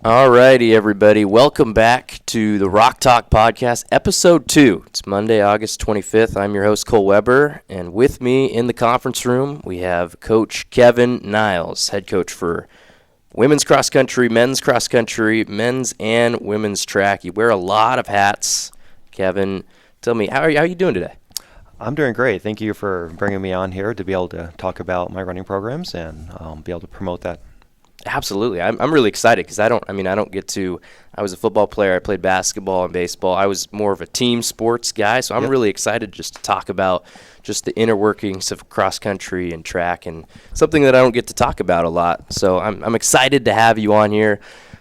All righty, everybody. Welcome back to the Rock Talk Podcast, Episode 2. It's Monday, August 25th. I'm your host, Cole Weber, and with me in the conference room, we have Coach Kevin Niles, head coach for women's cross country, men's and women's track. You wear a lot of hats. Kevin, tell me, how are you doing today? I'm doing great. Thank you for bringing me on here to be able to talk about my running programs and be able to promote that. Absolutely. I'm really excited because I was a football player. I played basketball and baseball. I was more of a team sports guy, so I'm really excited just to talk about just the inner workings of cross country and track, and something that I don't get to talk about a lot. So I'm excited to have you on here.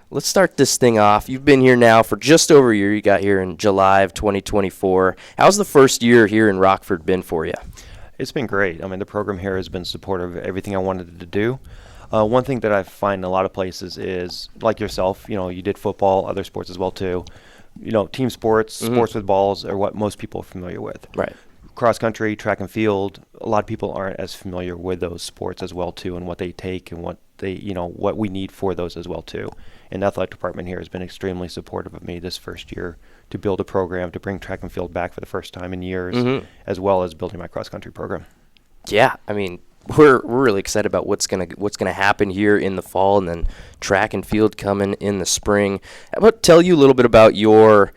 Let's start this thing off. You've been here now for just over a year. You got here in July of 2024. How's the first year here in Rockford been for you? It's been great. I mean, the program here has been supportive of everything I wanted to do. One thing that I find in a lot of places is, like yourself, you did football, other sports as well too. Team sports, sports with balls are what most people are familiar with. Right. Cross country, track and field, a lot of people aren't as familiar with those sports as well too, and what they take and what what we need for those as well too. And the athletic department here has been extremely supportive of me this first year to build a program to bring track and field back for the first time in years, as well as building my cross country program. Yeah, I mean, we're really excited about what's gonna happen here in the fall, and then track and field coming in the spring. How about tell you a little bit about your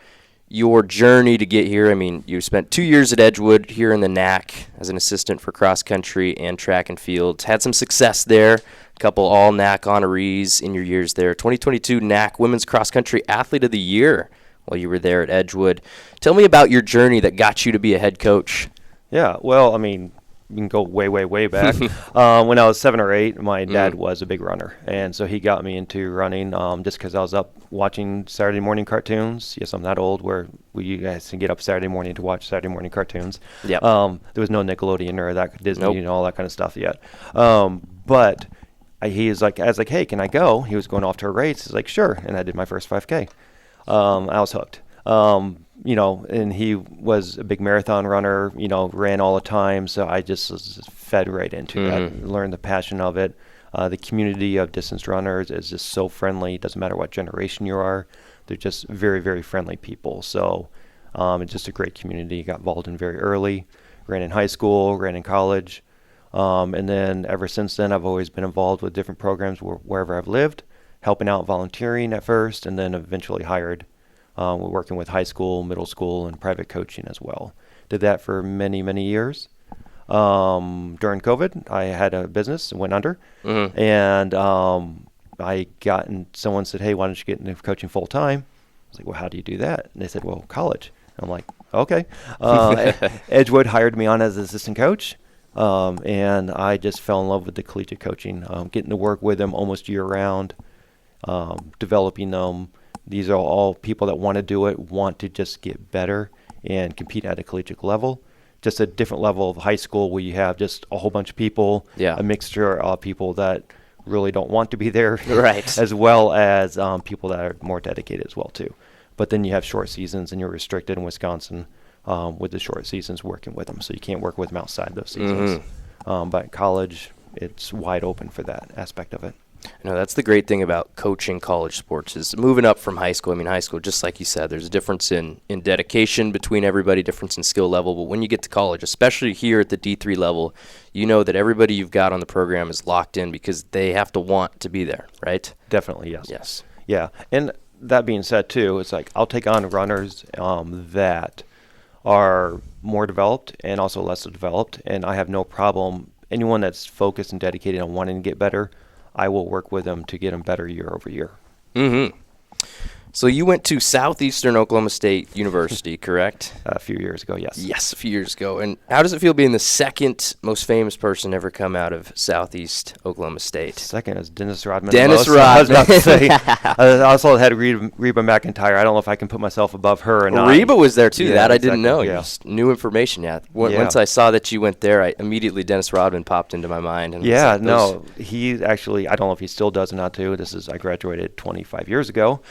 journey to get here? I mean, you spent 2 years at Edgewood here in the NAC as an assistant for cross country and track and field. Had some success there. A couple all NAC honorees in your years there. 2022 NAC Women's Cross Country Athlete of the Year while you were there at Edgewood. Tell me about your journey that got you to be a head coach. Yeah, well, I mean, we can go way, way, way back. When I was 7 or 8, my dad was a big runner, and so he got me into running just because I was up watching Saturday morning cartoons. Yes, I'm that old where you guys can get up Saturday morning to watch Saturday morning cartoons. Yep. There was no Nickelodeon or that Disney and all that kind of stuff yet. But he was like, I was like, hey, can I go? He was going off to a race. He's like, sure, and I did my first 5K. I was hooked. And he was a big marathon runner, ran all the time. So I just was fed right into that, learned the passion of it. The community of distance runners is just so friendly. It doesn't matter what generation you are. They're just very, very friendly people. So it's just a great community. Got involved in very early, ran in high school, ran in college. And then ever since then, I've always been involved with different programs wherever I've lived, helping out, volunteering at first, and then eventually hired. We're working with high school, middle school, and private coaching as well. Did that for many, many years. During COVID, I had a business and went under. And someone said, hey, why don't you get into coaching full time? I was like, well, how do you do that? And they said, well, college. And I'm like, okay. Edgewood hired me on as an assistant coach. And I just fell in love with the collegiate coaching, getting to work with them almost year round, developing them. These are all people that want to do it, want to just get better and compete at a collegiate level. Just a different level of high school where you have just a whole bunch of people, a mixture of people that really don't want to be there, right, as well as people that are more dedicated as well too. But then you have short seasons, and you're restricted in Wisconsin with the short seasons working with them, so you can't work with them outside those seasons. But college, it's wide open for that aspect of it. No, that's the great thing about coaching college sports is moving up from high school. I mean, high school, just like you said, there's a difference in dedication between everybody, difference in skill level. But when you get to college, especially here at the D3 level, you know that everybody you've got on the program is locked in because they have to want to be there, right? Definitely, yes. Yes. Yeah, and that being said, too, it's like I'll take on runners that are more developed and also less developed, and I have no problem. Anyone that's focused and dedicated on wanting to get better, I will work with them to get them better year over year. So you went to Southeastern Oklahoma State University, correct? A few years ago, yes. Yes, a few years ago. And how does it feel being the second most famous person ever come out of Southeast Oklahoma State? Second is Dennis Rodman. Dennis Rodman. I was about to say. I also had Reba McEntire. I don't know if I can put myself above her or not. Reba was there too. Yeah, that I exactly. didn't know. Yeah. Just new information. Yeah. Once I saw that you went there, Dennis Rodman popped into my mind. And yeah, no, he actually, I don't know if he still does or not too. I graduated 25 years ago.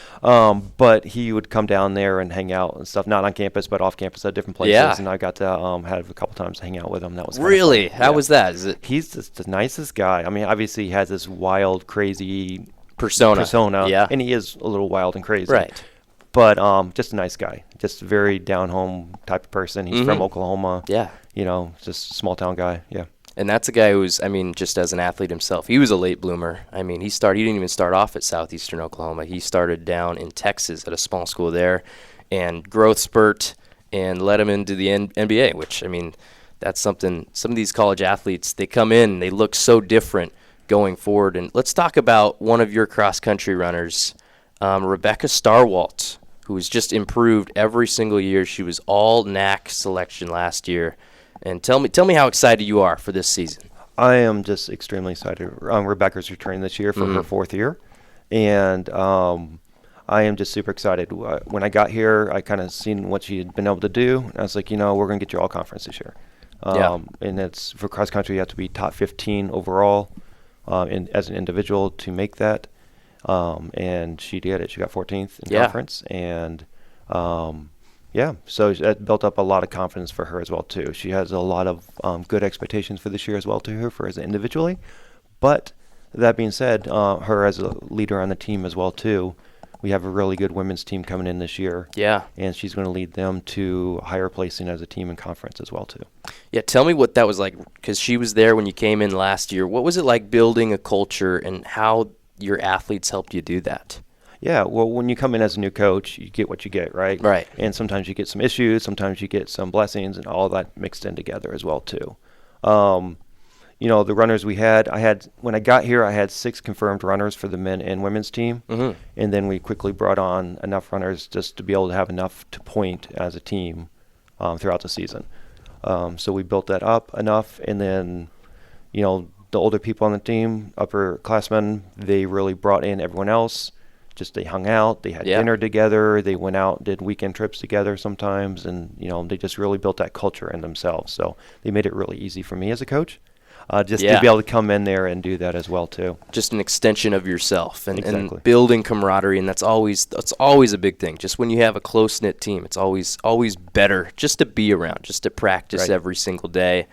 But he would come down there and hang out and stuff, not on campus, but off campus at different places. Yeah. And I got to have a couple times to hang out with him. That was really? How was that? He's just the nicest guy. I mean, obviously he has this wild, crazy persona. Yeah. And he is a little wild and crazy. Right. But just a nice guy. Just a very down-home type of person. He's from Oklahoma. Yeah. Just a small-town guy. Yeah. And that's a guy who's, just as an athlete himself, he was a late bloomer. He didn't even start off at Southeastern Oklahoma. He started down in Texas at a small school there, and growth spurt and led him into the NBA, which, that's something. Some of these college athletes, they come in, they look so different going forward. And let's talk about one of your cross-country runners, Rebecca Starwalt, who has just improved every single year. She was all NAC selection last year. And tell me how excited you are for this season. I am just extremely excited. Rebecca's returning this year for her 4th year. And I am just super excited. When I got here, I kind of seen what she had been able to do. And I was like, we're going to get you all conference this year. And it's for cross country, you have to be top 15 overall as an individual to make that. And she did it. She got 14th in conference. And so that built up a lot of confidence for her as well too. She has a lot of good expectations for this year as well to her for as individually. But that being said, her as a leader on the team as well too. We have a really good women's team coming in this year. Yeah. And she's going to lead them to higher placing as a team in conference as well too. Yeah, tell me what that was like, because she was there when you came in last year. What was it like building a culture, and how your athletes helped you do that? Yeah, well, when you come in as a new coach, you get what you get, right? Right. And sometimes you get some issues, sometimes you get some blessings, and all that mixed in together as well too. The runners when I got here, I had 6 confirmed runners for the men and women's team. Mm-hmm. And then we quickly brought on enough runners just to be able to have enough to point as a team throughout the season. So we built that up enough. And then, the older people on the team, upperclassmen, they really brought in everyone else. Just they hung out, they had dinner together, they went out, did weekend trips together sometimes. And, they just really built that culture in themselves. So they made it really easy for me as a coach. To be able to come in there and do that as well too. Just an extension of yourself and, exactly. and building camaraderie, and that's always a big thing. Just when you have a close knit team, it's always better just to be around, just to practice every single day.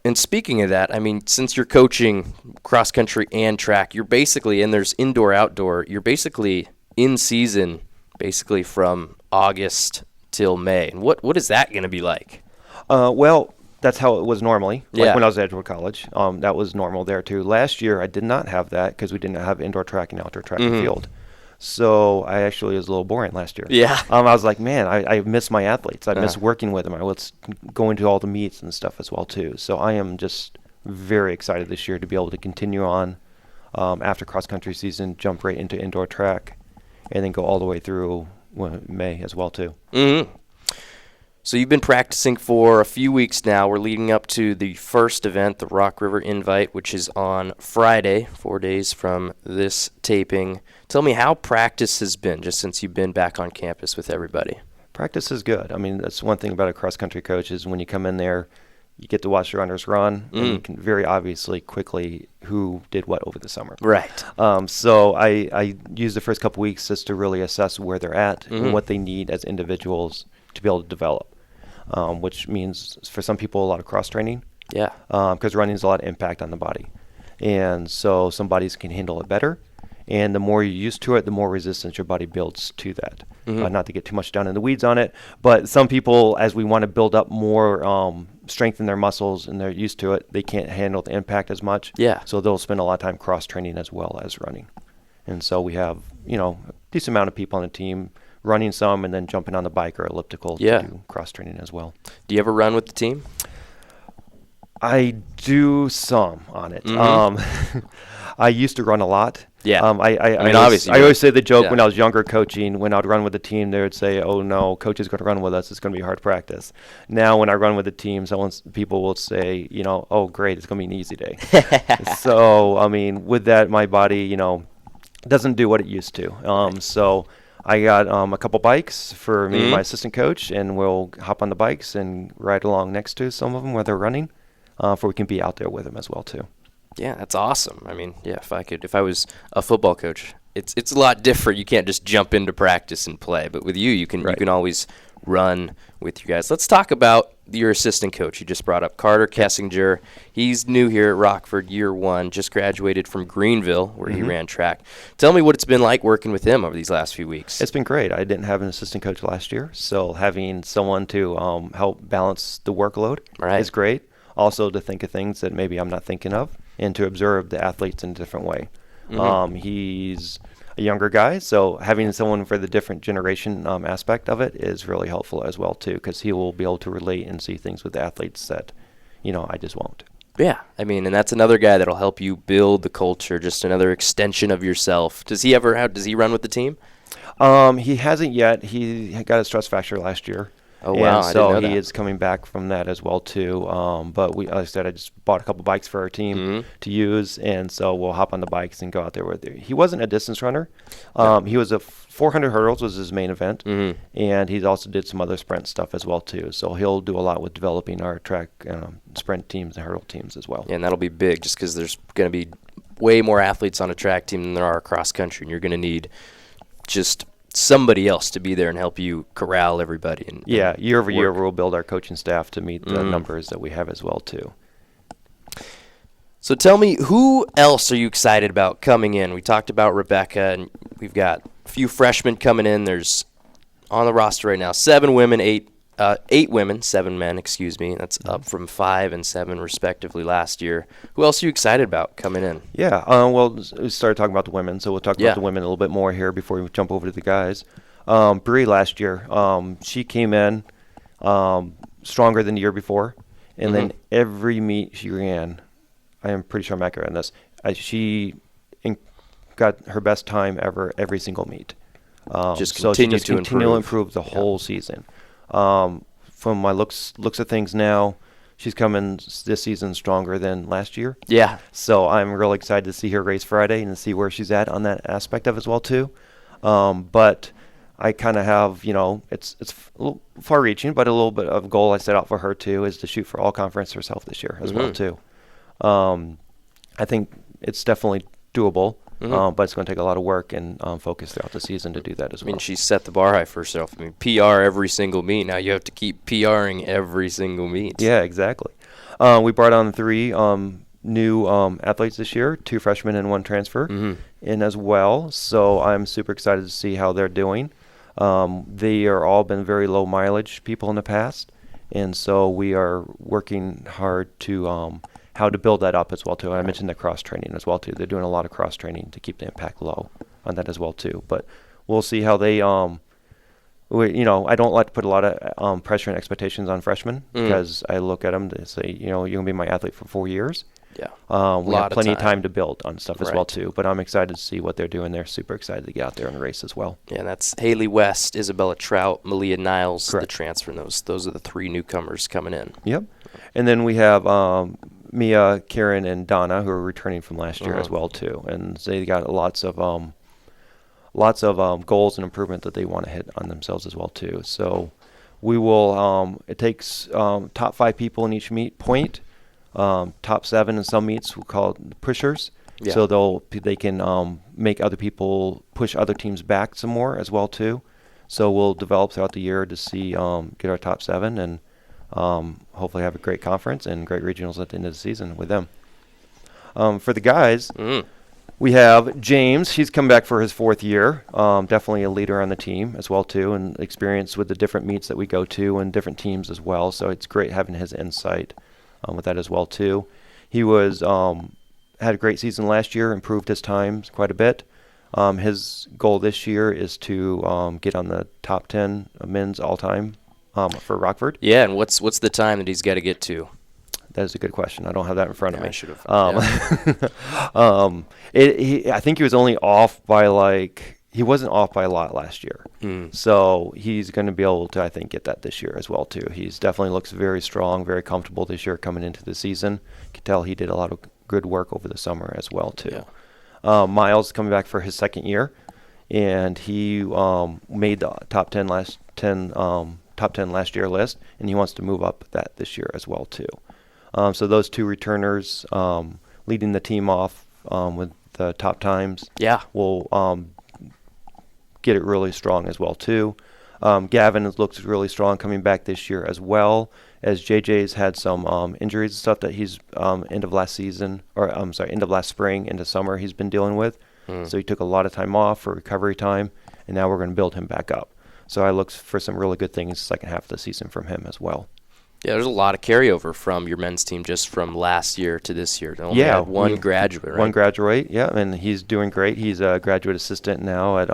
And speaking of that, since you're coaching cross country and track, you're basically, and there's indoor outdoor, you're basically in season basically from August till May. And what is that going to be like? Well, that's how it was normally. When I was at Edgewood College, that was normal there too. Last year, I did not have that because we didn't have indoor track and outdoor track and field. So I actually was a little boring last year. Yeah. I was like, man, I miss my athletes. I miss working with them. I was going to all the meets and stuff as well too. So I am just very excited this year to be able to continue on after cross country season, jump right into indoor track, and then go all the way through May as well too. Mm-hmm. So you've been practicing for a few weeks now. We're leading up to the first event, the Rock River Invite, which is on Friday, 4 days from this taping. Tell me how practice has been just since you've been back on campus with everybody. Practice is good. That's one thing about a cross-country coach is when you come in there, you get to watch the runners run, and you can very obviously quickly who did what over the summer. Right. So I use the first couple weeks just to really assess where they're at and what they need as individuals to be able to develop. Which means for some people a lot of cross training. Yeah. Because running is a lot of impact on the body, and so some bodies can handle it better. And the more you're used to it, the more resistance your body builds to that. Not to get too much down in the weeds on it, but some people, as we want to build up more strength in their muscles and they're used to it, they can't handle the impact as much. Yeah. So they'll spend a lot of time cross training as well as running. And so we have a decent amount of people on the team running some and then jumping on the bike or elliptical to do cross training as well. Do you ever run with the team? I do some on it. I used to run a lot. Yeah. Obviously. I always say the joke when I was younger coaching, when I'd run with the team, they would say, oh no, coach is going to run with us. It's going to be hard practice. Now when I run with the team, people will say, oh great, it's going to be an easy day. So, with that, my body, doesn't do what it used to. So I got a couple bikes for me and my assistant coach, and we'll hop on the bikes and ride along next to some of them where they're running, for we can be out there with them as well too. Yeah, that's awesome. If I was a football coach, it's a lot different. You can't just jump into practice and play, but with you can always run with you guys. Let's talk about your assistant coach you just brought up, Carter Kessinger. He's new here at Rockford, year 1, just graduated from Greenville, where he ran track. Tell me what it's been like working with him over these last few weeks. It's been great. I didn't have an assistant coach last year, so having someone to help balance the workload is great. Also to think of things that maybe I'm not thinking of and to observe the athletes in a different way. He's a younger guy, so having someone for the different generation aspect of it is really helpful as well too, because he will be able to relate and see things with the athletes that, I just won't. Yeah, I mean, and that's another guy that'll help you build the culture, just another extension of yourself. Does he run with the team? He hasn't yet. He got a stress fracture last year. Oh, wow. And so he is coming back from that as well, too. But like I said, I just bought a couple bikes for our team to use, and so we'll hop on the bikes and go out there with it. He wasn't a distance runner. He was 400 hurdles was his main event, and he also did some other sprint stuff as well, too. So he'll do a lot with developing our track sprint teams and hurdle teams as well. Yeah, and that'll be big just because there's going to be way more athletes on a track team than there are across country, and you're going to need just somebody else to be there and help you corral everybody. And year over year we'll build our coaching staff to meet the numbers that we have as well too. So tell me, who else are you excited about coming in? We talked about Rebecca, and we've got a few freshmen coming in. There's on the roster right now 7 women, 8 women, 7 men, excuse me. That's up from 5 and 7 respectively last year. Who else are you excited about coming in? Yeah, well, we started talking about the women, so we'll talk about the women a little bit more here before we jump over to the guys. Bree last year, she came in stronger than the year before, and then every meet she ran, I am pretty sure I'm accurate on this, she got her best time ever every single meet. Just so continue she just continually improved the whole season. From my looks of things now, she's coming this season stronger than last year. Yeah. So I'm really excited to see her race Friday and see where she's at on that aspect of it as well too. But I kind of have, it's a little far-reaching, but a little bit of goal I set out for her too is to shoot for all conference herself this year as well too. I think it's definitely doable. But it's going to take a lot of work and focus throughout the season to do that as well. I mean, she set the bar high for herself. I mean, PR every single meet. Now you have to keep PRing every single meet. Yeah, exactly. We brought on 3 new athletes this year, 2 freshmen and 1 transfer in as well. So I'm super excited to see how they're doing. They are all been very low mileage people in the past. And so we are working hard to how to build that up as well too. I mentioned the cross training as well too. They're doing a lot of cross training to keep the impact low on that as well too. But we'll see how they. I don't like to put a lot of pressure and expectations on freshmen because I look at them to say, you're gonna be my athlete for 4 years. Yeah. We have plenty of time to build on stuff as well too. But I'm excited to see what they're doing. They're super excited to get out there and race as well. Yeah, and that's Haley West, Isabella Trout, Malia Niles, the transfer. And those are the 3 newcomers coming in. Yep. And then we have Mia, Karen, and Donna, who are returning from last year as well too, and they got lots of goals and improvement that they want to hit on themselves as well too. So we will. It takes top 5 people in each meet point, top 7 in some meets. We call it pushers. Yeah. So they can make other people push other teams back some more as well too. So we'll develop throughout the year to see get our top 7 and. Hopefully have a great conference and great regionals at the end of the season with them. For the guys, we have James. He's come back for his 4th year. Definitely a leader on the team as well too, and experience with the different meets that we go to and different teams as well. So it's great having his insight with that as well too. He was had a great season last year, improved his times quite a bit. His goal this year is to get on the top 10 men's all-time for Rockford. Yeah, and what's the time that he's got to get to? That is a good question. I don't have that in front of me. I should have. I think he was only off by he wasn't off by a lot last year. So he's going to be able to, I think, get that this year as well too. He's definitely looks very strong, very comfortable this year coming into the season. You can tell he did a lot of good work over the summer as well too. Yeah. Miles coming back for his 2nd year, and he made the top 10 last year list, and he wants to move up that this year as well too. So those 2 returners leading the team off with the top times will get it really strong as well too. Gavin looks really strong coming back this year as well, as JJ's had some injuries and stuff that he's end of last spring into summer he's been dealing with. So he took a lot of time off for recovery time, and now we're going to build him back up. So I look for some really good things second half of the season from him as well. Yeah, there's a lot of carryover from your men's team just from last year to this year. They only had one graduate, right? One graduate, yeah, and he's doing great. He's a graduate assistant now at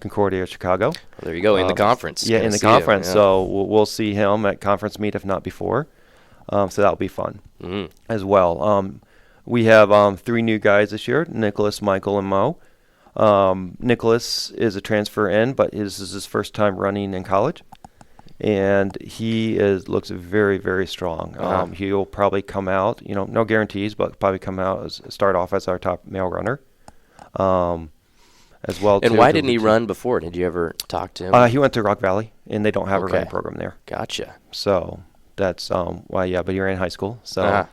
Concordia, Chicago. Well, there you go, in the conference. Yeah, in the conference. So we'll see him at conference meet, if not before. So that'll be fun as well. We have 3 new guys this year, Nicholas, Michael, and Mo. Nicholas is a transfer in, but this is his first time running in college. And he looks very, very strong. He'll probably come out, no guarantees, but probably come out start off as our top male runner. As well. And why didn't he run before? Did you ever talk to him? He went to Rock Valley, and they don't have a running program there. Gotcha. So that's why. Yeah, but you're in high school, so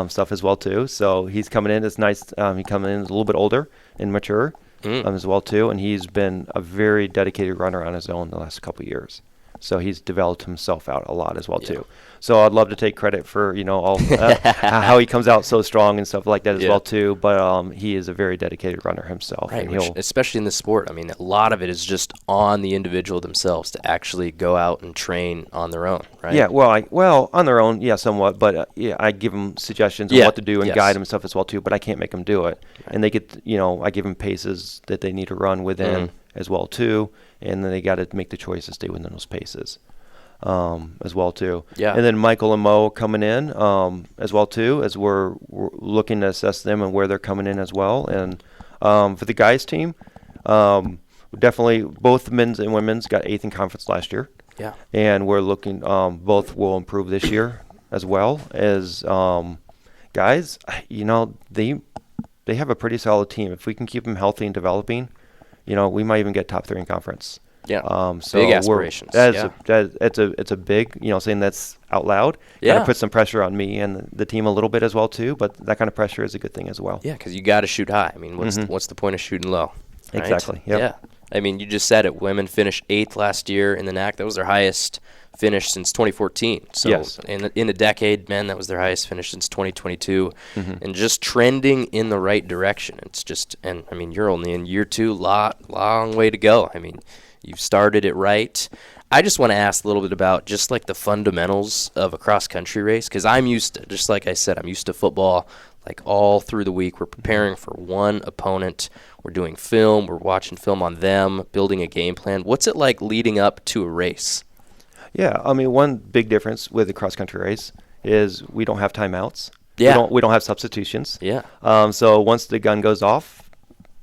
stuff as well too. So he's coming in. It's nice. He coming in a little bit older and mature as well too, and he's been a very dedicated runner on his own the last couple of years. So he's developed himself out a lot as well too. So I'd love to take credit for all how he comes out so strong and stuff like that as well too. But he is a very dedicated runner himself, right? And especially in this sport, I mean, a lot of it is just on the individual themselves to actually go out and train on their own, right? Yeah, well, on their own, somewhat. But I give them suggestions on what to do and guide them and stuff as well too. But I can't make them do it, and they get I give them paces that they need to run within as well too. And then they got to make the choice to stay within those paces as well too. Yeah. And then Michael and Mo coming in as well too, as we're looking to assess them and where they're coming in as well. And for the guys team, definitely both men's and women's got 8th in conference last year. Yeah. And we're looking both will improve this year as well as guys. They have a pretty solid team. If we can keep them healthy and developing, we might even get top 3 in conference. Yeah. So big aspirations. It's a big, saying that's out loud. Yeah. Kind of puts some pressure on me and the team a little bit as well too. But that kind of pressure is a good thing as well. Yeah, because you got to shoot high. I mean, what's the point of shooting low? Right? Exactly. Yep. Yeah. I mean, you just said it. Women finished 8th last year in the NAC. That was their highest finish since 2014. So in a decade, men, that was their highest finish since 2022, and just trending in the right direction. It's just, and I mean, you're only in year 2, long way to go. I mean, you've started it right. I just want to ask a little bit about just like the fundamentals of a cross-country race, because I'm used to, just like I said, I'm used to football. Like all through the week, we're preparing for one opponent. We're doing film. We're watching film on them, building a game plan. What's it like leading up to a race? Yeah, I mean, one big difference with the cross-country race is we don't have timeouts. Yeah. We don't have substitutions. Yeah. So once the gun goes off,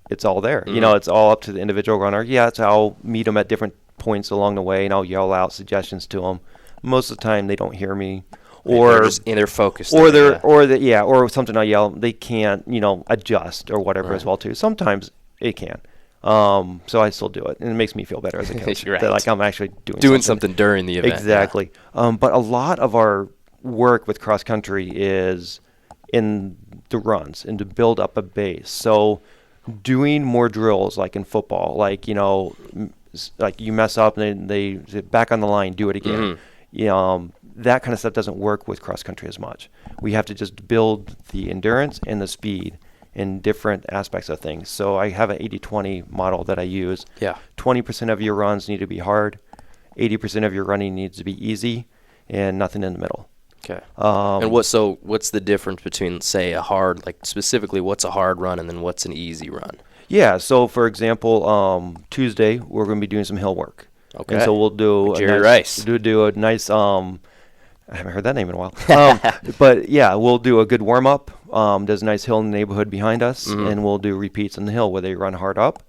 it's all there. It's all up to the individual runner. Yeah, I'll meet them at different points along the way, and I'll yell out suggestions to them. Most of the time, they don't hear me. Or they're focused. Or something I yell, they can't, adjust or whatever as well too. Sometimes it can. So I still do it, and it makes me feel better as a coach. Right. That, like, I'm actually doing something during the event. Exactly. Yeah. But a lot of our work with cross country is in the runs and to build up a base. So doing more drills, like in football, like you mess up and they back on the line, do it again. That kind of stuff doesn't work with cross country as much. We have to just build the endurance and the speed in different aspects of things. So I have an 80-20 model that I use. Yeah. 20% of your runs need to be hard, 80% of your running needs to be easy, and nothing in the middle. Okay. And what's the difference between, say, a hard, like specifically what's a hard run and then what's an easy run? Yeah. So for example, Tuesday we're going to be doing some hill work. Okay. And so we'll do Rice. Do a nice I haven't heard that name in a while. But yeah, we'll do a good warm up. There's a nice hill in the neighborhood behind us, and we'll do repeats on the hill where they run hard up.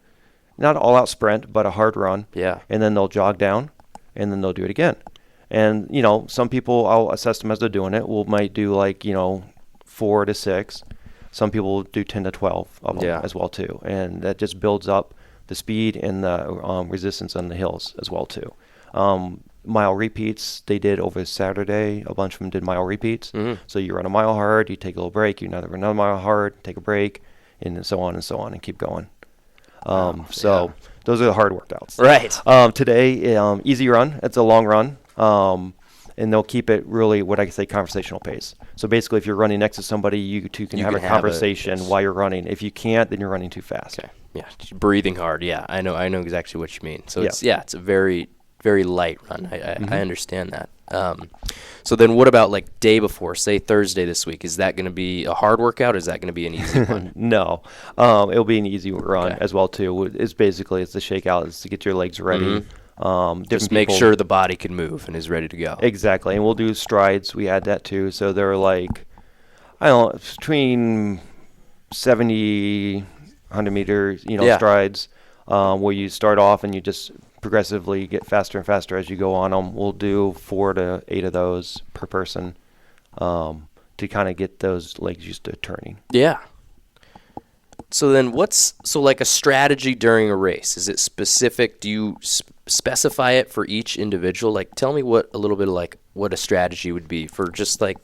Not all out sprint, but a hard run. Yeah. And then they'll jog down, and then they'll do it again. And, some people, I'll assess them as they're doing it. Might do 4 to 6. Some people will do 10 to 12 of them as well too. And that just builds up the speed and the resistance on the hills as well too. Mile repeats, they did over Saturday. A bunch of them did mile repeats. So you run a mile hard, you take a little break, you run another mile hard, take a break, and so on and keep going. Those are the hard workouts. Right. Today, easy run. It's a long run. And they'll keep it really what I say conversational pace. So basically, if you're running next to somebody, you two can have a conversation while you're running. If you can't, then you're running too fast. Okay. Yeah, breathing hard. Yeah, I know exactly what you mean. So it's a very, very light run. I understand that. So then what about like day before, say Thursday this week? Is that going to be a hard workout or is that going to be an easy one? No. It'll be an easy run as well too. It's the shakeout is to get your legs ready. Just make sure the body can move and is ready to go. Exactly. And we'll do strides. We add that too. So they're like, I don't know, between 70, 100 meters, strides, where you start off and you just progressively get faster and faster as you go on them. We'll do 4 to 8 of those per person to kind of get those legs used to turning. Yeah. So then like a strategy during a race? Is it specific? Do you specify it for each individual? Like tell me a little bit of like what a strategy would be for just like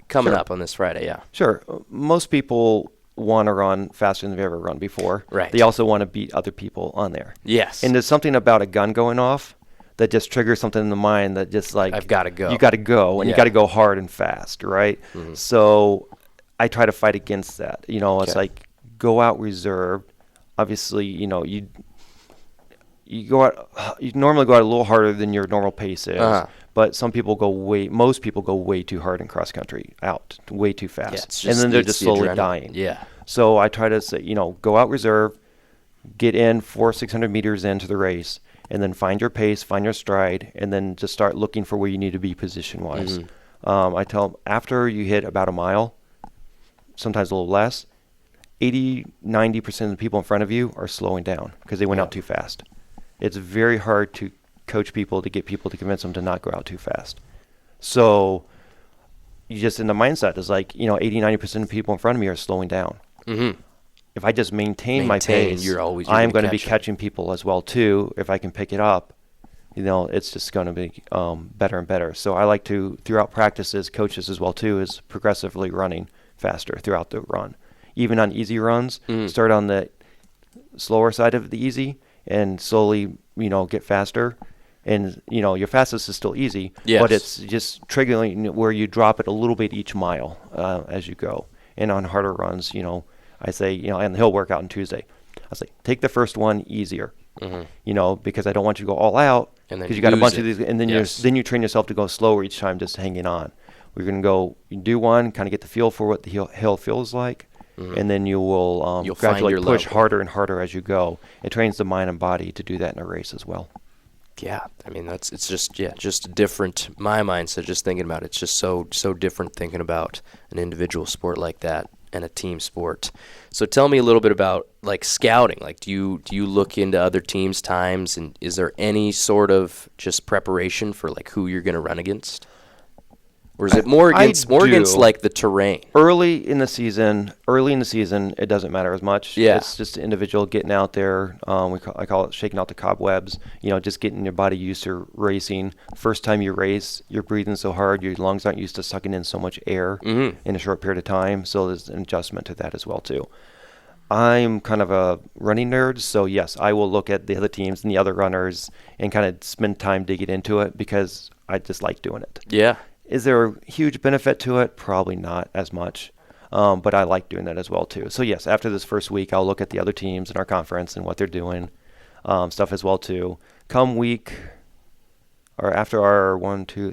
coming up on this Friday. Yeah. Sure. Most people want to run faster than they've ever run before. Right. They also want to beat other people on there. Yes. And there's something about a gun going off that just triggers something in the mind that just like I've got to go. You got to go, and you got to go hard and fast, right? Mm-hmm. So I try to fight against that. It's like go out reserved. Obviously, you normally go out a little harder than your normal pace is. But most people go way too hard in cross country, out way too fast. And then they're just slowly dying. Yeah. So I try to say, go out reserve, get in 400-600 meters into the race, and then find your pace, find your stride, and then just start looking for where you need to be position-wise. I tell them after you hit about a mile, sometimes a little less, 80-90% of the people in front of you are slowing down because they went out too fast. It's very hard to coach people to get people to convince them to not go out too fast. So you just in the mindset is like, 80-90% of people in front of me are slowing down. Mm-hmm. If I just maintain my pace, I am going to be catching people as well too. If I can pick it up, it's just going to be better and better. So I like to, throughout practices, coaches as well too, is progressively running faster throughout the run. Even on easy runs, start on the slower side of the easy and slowly, get faster. And, your fastest is still easy, but it's just triggering where you drop it a little bit each mile as you go. And on harder runs, I say, on the hill workout on Tuesday, I say, take the first one easier, because I don't want you to go all out because you got a bunch of these. And then you train yourself to go slower each time, just hanging on. We're going to go do one, kind of get the feel for what the hill feels like. And then you will gradually push harder and harder as you go. It trains the mind and body to do that in a race as well. Yeah, I mean it's just different. My mindset, just thinking about it, it's just so different thinking about an individual sport like that and a team sport. So tell me a little bit about like scouting. Like, do you look into other teams' times, and is there any sort of just preparation for like who you're going to run against? Or is it more against like the terrain? Early in the season, it doesn't matter as much. Yeah. It's just the individual getting out there. I call it shaking out the cobwebs. Just getting your body used to racing. First time you race, you're breathing so hard, your lungs aren't used to sucking in so much air in a short period of time. So there's an adjustment to that as well too. I'm kind of a running nerd, so yes, I will look at the other teams and the other runners and kind of spend time digging into it because I just like doing it. Yeah. Is there a huge benefit to it? Probably not as much, but I like doing that as well too. So yes, after this first week, I'll look at the other teams in our conference and what they're doing, stuff as well too. Come week, or after our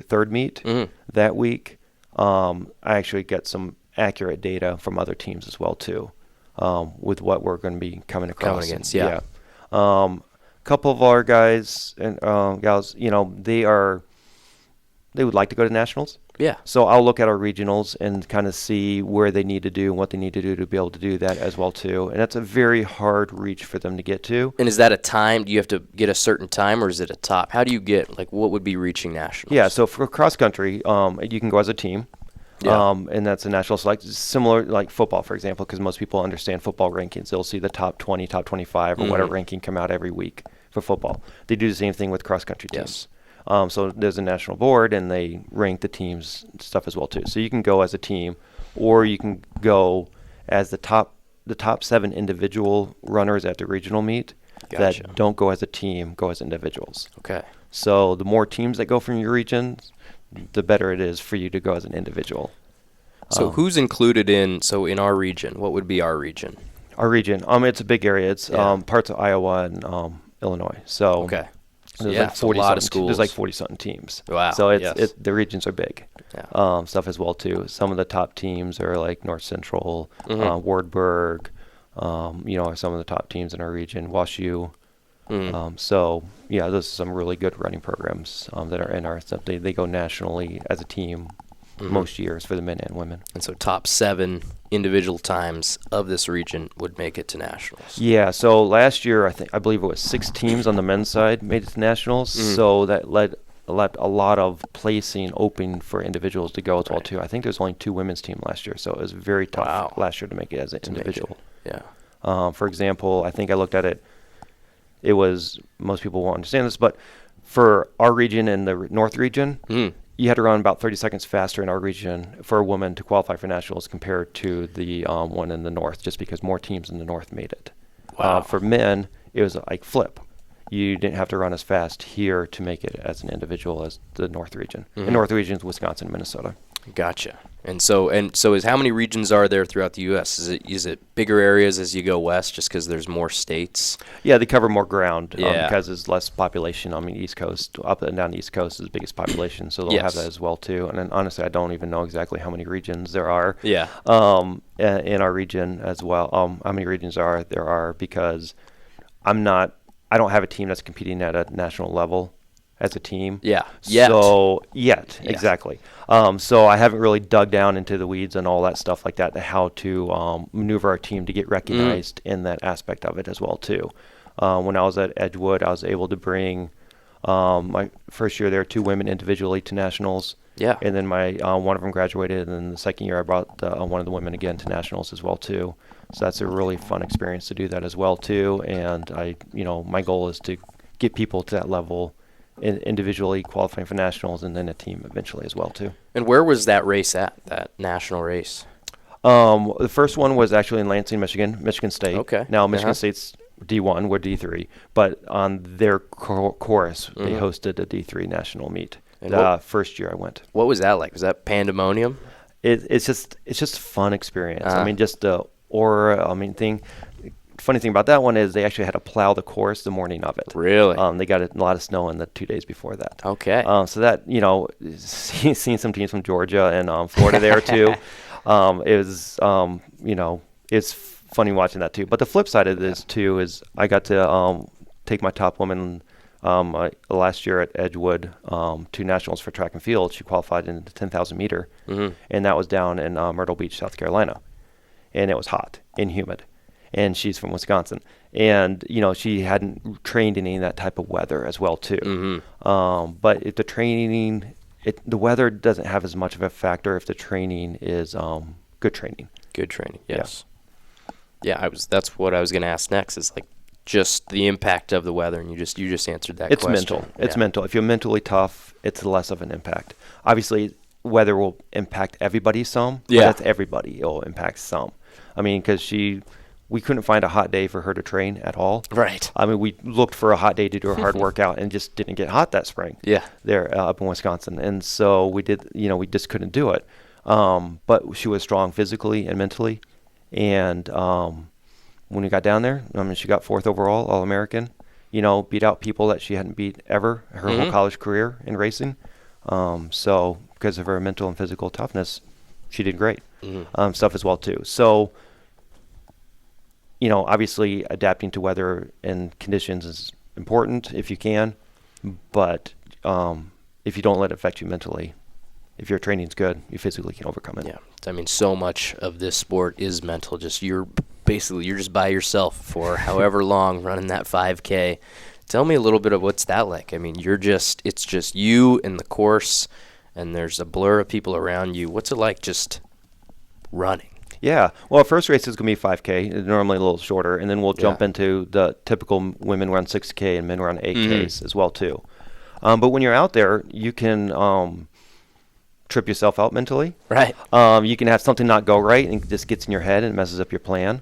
third meet that week, I actually get some accurate data from other teams as well too, with what we're going to be coming against. Yeah. Couple of our guys and gals, they would like to go to nationals. Yeah. So I'll look at our regionals and kind of see where they need to do and what they need to do to be able to do that as well too. And that's a very hard reach for them to get to. And is that a time? Do you have to get a certain time, or is it a top? How do you get, like, what would be reaching nationals? Yeah. So for cross country, you can go as a team. Yeah. And that's a national select. Similar like football, for example, because most people understand football rankings. They'll see the top 20, top 25, or whatever ranking come out every week for football. They do the same thing with cross country teams. So there's a national board, and they rank the teams stuff as well too. So you can go as a team, or you can go as the top 7 individual runners at the regional meet. Gotcha. That don't go as a team, go as individuals. Okay. So the more teams that go from your region, the better it is for you to go as an individual. So who's included in our region? What would be our region? Our region, it's a big area. It's parts of Iowa and Illinois. So okay. There's like 40 a lot of schools. There's like 40-something teams. Wow. So the regions are big. Yeah. Stuff as well too. Some of the top teams are like North Central, Wardburg, are some of the top teams in our region. WashU. So those are some really good running programs that are in our stuff. They go nationally as a team most years for the men and women. And so top 7 individual times of this region would make it to nationals. Yeah, so last year I believe it was 6 teams on the men's side made it to nationals. So that left a lot of placing open for individuals to go as well too. I think there's only 2 women's team last year, so it was very tough last year to make it as an individual. Yeah. For example, I think I looked at it. It was, most people won't understand this, but for our region and the North region, you had to run about 30 seconds faster in our region for a woman to qualify for nationals compared to the one in the North, just because more teams in the North made it. Wow. For men, it was like flip. You didn't have to run as fast here to make it as an individual as the North region. The North region is Wisconsin and Minnesota. Gotcha. And so is how many regions are there throughout the U.S.? Is it bigger areas as you go west, just because there's more states? Yeah, they cover more ground Yeah. because there's less population. I mean, East Coast, up and down the East Coast is the biggest population, so they'll have that as well too. And then honestly, I don't even know exactly how many regions there are. Yeah. In our region as well. How many regions there are because I don't have a team that's competing at a national level as a team. Yeah. Exactly. So I haven't really dug down into the weeds and all that stuff like that, how to maneuver our team to get recognized in that aspect of it as well too. When I was at Edgewood, I was able to bring my first year there 2 women individually to nationals. Yeah. And then my one of them graduated, and then the second year I brought one of the women again to nationals as well too. So that's a really fun experience to do that as well too. And my goal is to get people to that level, individually qualifying for nationals, and then a team eventually as well too. And where was that race at, that national race? The first one was actually in Lansing, Michigan State. Okay. Now Michigan State's D1, we're D3, but on their chorus, they hosted a D3 national meet. And first year I went. What was that like? Was that pandemonium? It's just a fun experience. Uh-huh. I mean, just the aura. Funny thing about that one is they actually had to plow the course the morning of it. Really? They got a lot of snow in the 2 days before that. Okay. So that, seeing some teams from Georgia and Florida there too, it's funny watching that too. But the flip side of this too is I got to take my top woman last year at Edgewood to nationals for track and field. She qualified in the 10,000 meter, and that was down in Myrtle Beach, South Carolina, and it was hot and humid. And she's from Wisconsin, and she hadn't trained in any of that type of weather as well too. But if the training, the weather doesn't have as much of a factor if the training is good training. Good training, yes. Yeah, that's what I was going to ask next. Is like just the impact of the weather, and you just answered that question. It's mental. It's mental. If you're mentally tough, it's less of an impact. Obviously, weather will impact everybody some. But that's everybody. It will impact some. I mean, because we couldn't find a hot day for her to train at all. Right. I mean, we looked for a hot day to do a hard workout and just didn't get hot that spring. Yeah. There up in Wisconsin, and so we did. We just couldn't do it. But she was strong physically and mentally, and when we got down there, she got 4th overall, All-American. Beat out people that she hadn't beat ever her whole college career in racing. So because of her mental and physical toughness, she did great. Stuff as well too. So, obviously adapting to weather and conditions is important if you can, but if you don't let it affect you mentally, if your training's good, you physically can overcome it. Yeah. I mean, so much of this sport is mental. You're just by yourself for however long running that 5K. Tell me a little bit of what's that like. I mean, it's just you and the course, and there's a blur of people around you. What's it like just running? Yeah. Well, first race is going to be 5K, normally a little shorter, and then we'll jump into the typical women run 6K and men run 8Ks as well too. But when you're out there, you can trip yourself out mentally. Right. You can have something not go right and it just gets in your head and messes up your plan.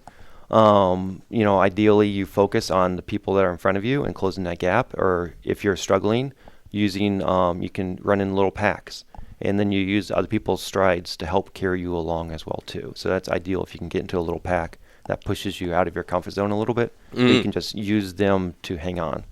Ideally you focus on the people that are in front of you and closing that gap, or if you're struggling, using you can run in little packs And then you use other people's strides to help carry you along as well too. So that's ideal if you can get into a little pack that pushes you out of your comfort zone a little bit. You can just use them to hang on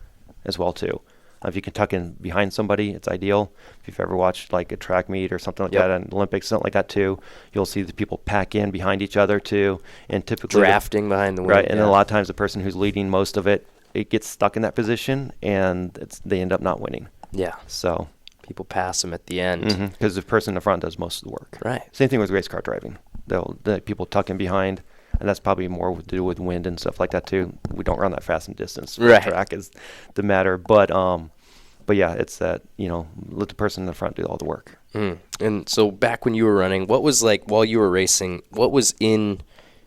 as well too. If you can tuck in behind somebody, it's ideal. If you've ever watched like a track meet or something like that, an Olympics, something like that too, you'll see the people pack in behind each other too, and typically drafting behind the wing. Right, and a lot of times the person who's leading most of it, it gets stuck in that position, and they end up not winning. Yeah. So people pass them at the end because the person in the front does most of the work. Right. Same thing with race car driving. The people tuck in behind. And that's probably more to do with wind and stuff like that too. We don't run that fast in distance. Right. The track is the matter, but yeah, it's that let the person in the front do all the work. And so back when you were running, what was like while you were racing? What was in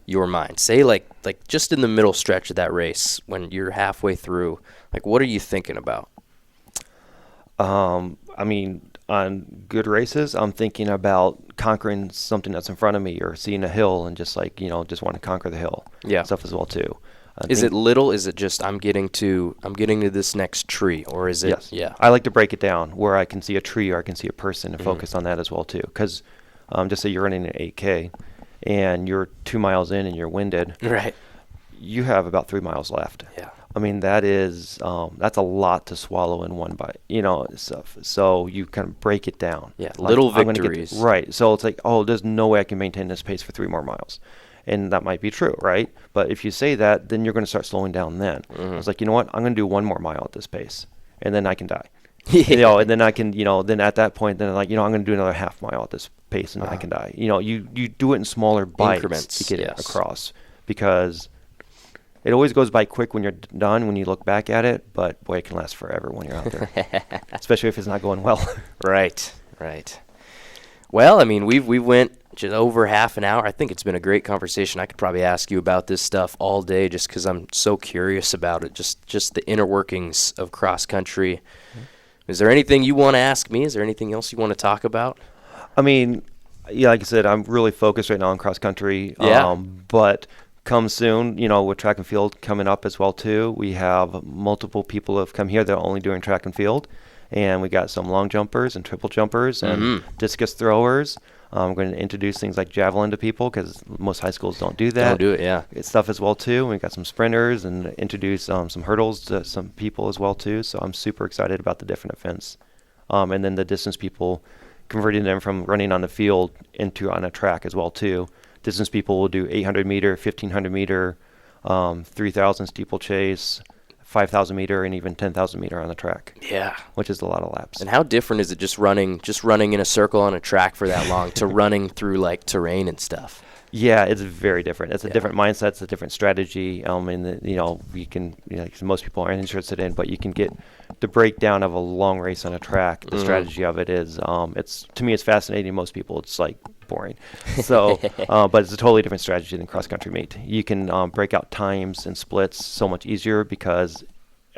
your mind? Say like just in the middle stretch of that race when you're halfway through, like what are you thinking about? I mean, on good races, I'm thinking about conquering something that's in front of me or seeing a hill and just just want to conquer the hill. Yeah. Stuff as well too. Is it little? Is it just I'm getting to this next tree, or is it? Yes. Yeah. I like to break it down where I can see a tree or I can see a person and focus on that as well too. Because just say you're running an 8K and you're 2 miles in and you're winded. Right. You have about 3 miles left. Yeah. I mean, that is that's a lot to swallow in one bite, stuff. So you kind of break it down. Yeah, little victories. Right. So it's like, oh, there's no way I can maintain this pace for 3 more miles. And that might be true, right? But if you say that, then you're going to start slowing down then. It's like, you know what? I'm going to do 1 more mile at this pace, and then I can die. And then I can, then at that point, then I'm going to do another half mile at this pace, and then I can die. You do it in smaller bites increments to get it across, because it always goes by quick when you're done, when you look back at it, but boy, it can last forever when you're out there, especially if it's not going well. Right. Well, I mean, we went just over half an hour. I think it's been a great conversation. I could probably ask you about this stuff all day just because I'm so curious about it, just the inner workings of cross country. Is there anything you want to ask me? Is there anything else you want to talk about? I mean, yeah, like I said, I'm really focused right now on cross country. Yeah. But come soon, with track and field coming up as well too. We have multiple people who have come here that are only doing track and field, and we got some long jumpers and triple jumpers and discus throwers. We're going to introduce things like javelin to people because most high schools don't do that. Don't do it, yeah. It's stuff as well too. We've got some sprinters and introduce some hurdles to some people as well too. So I'm super excited about the different events. And then the distance people, converting them from running on the field into on a track as well too. Distance people will do 800 meter, 1500 meter, 3000 steeplechase, 5,000 meter, and even 10,000 meter on the track. Yeah. Which is a lot of laps. And how different is it just running in a circle on a track for that long to running through like terrain and stuff? Yeah, it's very different. It's a different mindset. It's a different strategy. And we can, most people aren't interested in, but you can get the breakdown of a long race on a track. The strategy of it is, to me, it's fascinating. Most people, it's like boring. So, but it's a totally different strategy than cross country meet. You can break out times and splits so much easier because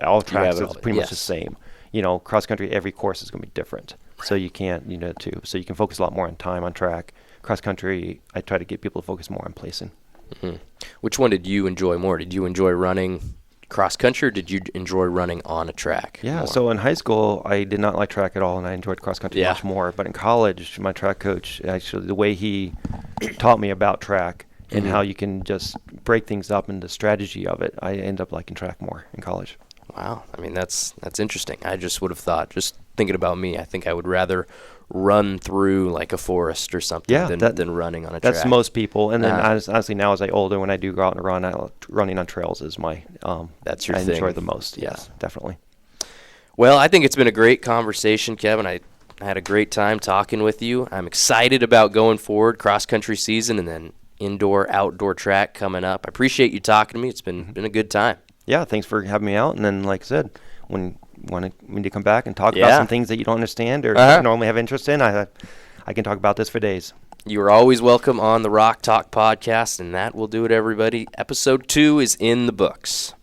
all tracks are pretty much the same. Cross country, every course is going to be different. So you can't, so you can focus a lot more on time on track. Cross country, I try to get people to focus more on placing. Which one did you enjoy more? Did you enjoy running cross country, or did you enjoy running on a track? Yeah, more? So in high school, I did not like track at all, and I enjoyed cross country much more. But in college, my track coach, actually, the way he taught me about track and how you can just break things up and the strategy of it, I ended up liking track more in college. Wow. I mean, that's interesting. I just would have thought, just thinking about me, I think I would rather run through like a forest or something than running on a track. That's most people. And then honestly, now as I older, when I do go out and run, running on trails is my that's your I thing. Enjoy the most. Yes, definitely. Well, I think it's been a great conversation, Kevin. I had a great time talking with you. I'm excited about going forward, cross country season, and then indoor, outdoor track coming up. I appreciate you talking to me. It's been a good time. Yeah, thanks for having me out. And then, like I said, when you come back and talk about some things that you don't understand or normally have interest in, I can talk about this for days. You are always welcome on the Rock Talk podcast, and that will do it, everybody. Episode 2 is in the books.